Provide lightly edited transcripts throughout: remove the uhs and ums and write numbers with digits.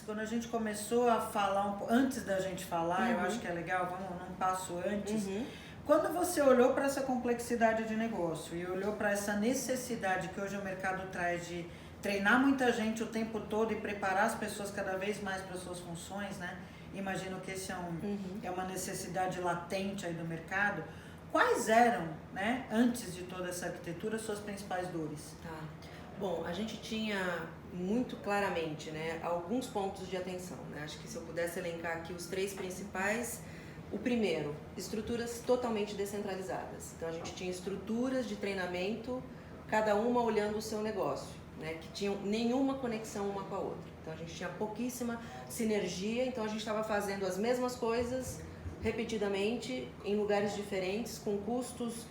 quando a gente começou a falar, antes da gente falar, eu acho que é legal, vamos num passo antes. Quando você olhou para essa complexidade de negócio e olhou para essa necessidade que hoje o mercado traz de treinar muita gente o tempo todo e preparar as pessoas cada vez mais para suas funções, né? Imagino que esse é uma necessidade latente aí do mercado. Quais eram, né, antes de toda essa arquitetura, suas principais dores? Tá. Bom, a gente tinha muito claramente, né, alguns pontos de atenção, né? Acho que se eu pudesse elencar aqui os 3 principais, o primeiro, estruturas totalmente descentralizadas. Então a gente tinha estruturas de treinamento, cada uma olhando o seu negócio, né, que tinham nenhuma conexão uma com a outra. Então a gente tinha pouquíssima sinergia, então a gente estava fazendo as mesmas coisas repetidamente em lugares diferentes, com custos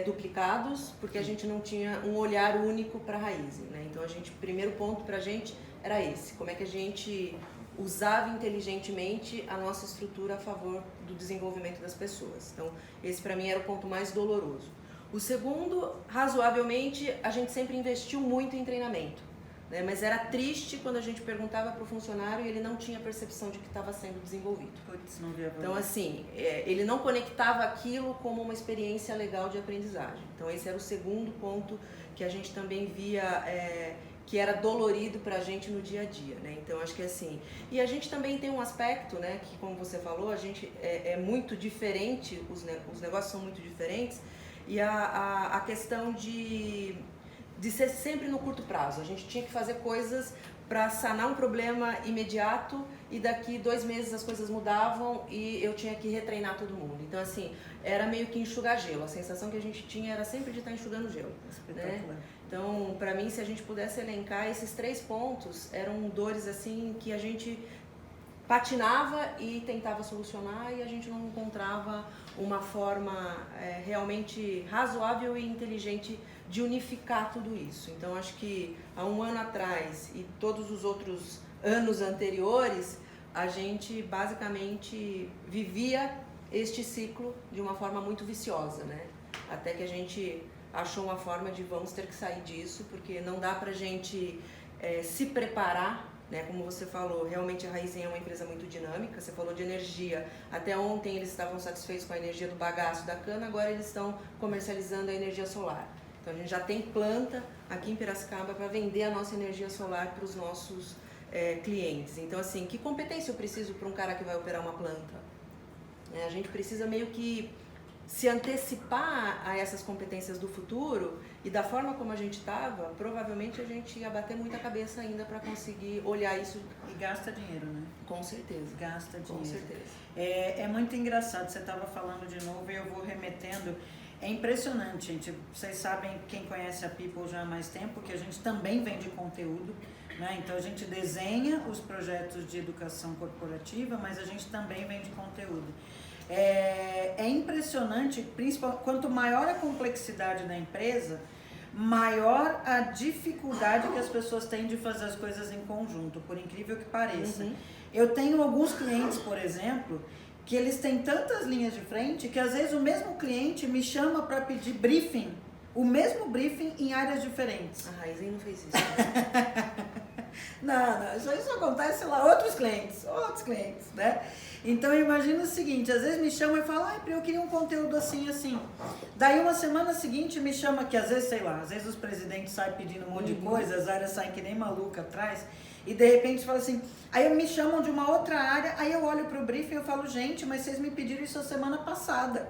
duplicados, porque a gente não tinha um olhar único para a raiz, né? Então o primeiro ponto para a gente era esse, como é que a gente usava inteligentemente a nossa estrutura a favor do desenvolvimento das pessoas. Então esse para mim era o ponto mais doloroso. O segundo, razoavelmente, a gente sempre investiu muito em treinamento, né? Mas era triste quando a gente perguntava para o funcionário e ele não tinha percepção de que estava sendo desenvolvido. Putz, não via. Então, assim, ele não conectava aquilo como uma experiência legal de aprendizagem. Então, esse era o segundo ponto que a gente também via que era dolorido para a gente no dia a dia, né? Então, acho que assim... E a gente também tem um aspecto, né, que como você falou, a gente é muito diferente, os negócios são muito diferentes, e a questão de ser sempre no curto prazo. A gente tinha que fazer coisas para sanar um problema imediato e daqui 2 meses as coisas mudavam e eu tinha que retreinar todo mundo. Então, assim, era meio que enxugar gelo. A sensação que a gente tinha era sempre de estar enxugando gelo. Né? Então, para mim, se a gente pudesse elencar, esses 3 pontos eram dores assim que a gente patinava e tentava solucionar e a gente não encontrava uma forma realmente razoável e inteligente de unificar tudo isso. Então, acho que há 1 ano atrás e todos os outros anos anteriores, a gente basicamente vivia este ciclo de uma forma muito viciosa, né? Até que a gente achou uma forma de vamos ter que sair disso, porque não dá pra gente se preparar, né? Como você falou, realmente a Raizen é uma empresa muito dinâmica. Você falou de energia. Até ontem eles estavam satisfeitos com a energia do bagaço da cana, agora eles estão comercializando a energia solar. Então a gente já tem planta aqui em Piracicaba para vender a nossa energia solar para os nossos clientes. Então, assim, que competência eu preciso para um cara que vai operar uma planta? A gente precisa meio que se antecipar a essas competências do futuro, e da forma como a gente estava, provavelmente a gente ia bater muita cabeça ainda para conseguir olhar isso. E gasta dinheiro, né? Com certeza. Gasta dinheiro. Com certeza. É muito engraçado, você estava falando de novo e eu vou remetendo. É impressionante, gente. Vocês sabem, quem conhece a People já há mais tempo, que a gente também vende conteúdo, né? Então a gente desenha os projetos de educação corporativa, mas a gente também vende conteúdo. É impressionante, principalmente quanto maior a complexidade da empresa, maior a dificuldade que as pessoas têm de fazer as coisas em conjunto, por incrível que pareça. Eu tenho alguns clientes, por exemplo, que eles têm tantas linhas de frente que às vezes o mesmo cliente me chama para pedir briefing, o mesmo briefing em áreas diferentes. A Raizen não fez isso. Não, isso acontece lá, outros clientes, né? Então imagina o seguinte, às vezes me chama e fala, eu queria um conteúdo assim, assim. Daí uma semana seguinte me chama que às vezes, sei lá, às vezes os presidentes saem pedindo um monte de coisa, as áreas saem que nem maluca atrás, e de repente fala assim, aí me chamam de uma outra área, aí eu olho pro briefing e eu falo, gente, mas vocês me pediram isso a semana passada.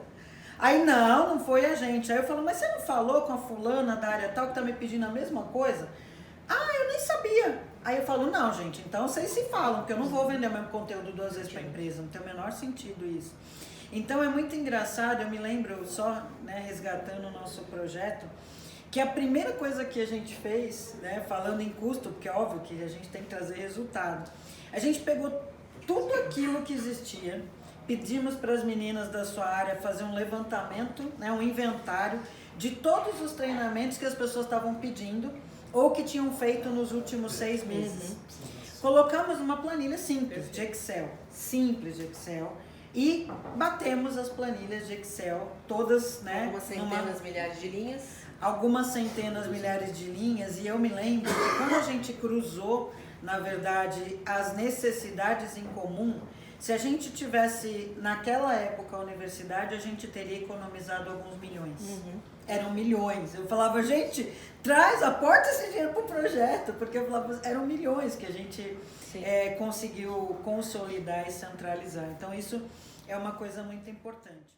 Aí não foi a gente. Aí eu falo, mas você não falou com a fulana da área tal que tá me pedindo a mesma coisa? Eu nem sabia. Aí eu falo, não, gente, então vocês se falam, porque eu não vou vender o mesmo conteúdo 2 vezes para a empresa, não tem o menor sentido isso. Então é muito engraçado, eu me lembro, só resgatando o nosso projeto, que a primeira coisa que a gente fez, falando em custo, porque é óbvio que a gente tem que trazer resultado, a gente pegou tudo aquilo que existia, pedimos para as meninas da sua área fazer um levantamento, um inventário de todos os treinamentos que as pessoas estavam pedindo, ou que tinham feito nos últimos 6 meses. Colocamos uma planilha simples de Excel, e batemos as planilhas de Excel, todas, Algumas centenas, milhares de linhas. Algumas centenas, milhares de linhas, e eu me lembro que quando a gente cruzou na verdade, as necessidades em comum. Se a gente tivesse, naquela época, a universidade, a gente teria economizado alguns milhões. Eram milhões. Eu falava, gente, aporta esse dinheiro para o projeto, porque eu falava, eram milhões que a gente conseguiu consolidar e centralizar. Então, isso é uma coisa muito importante.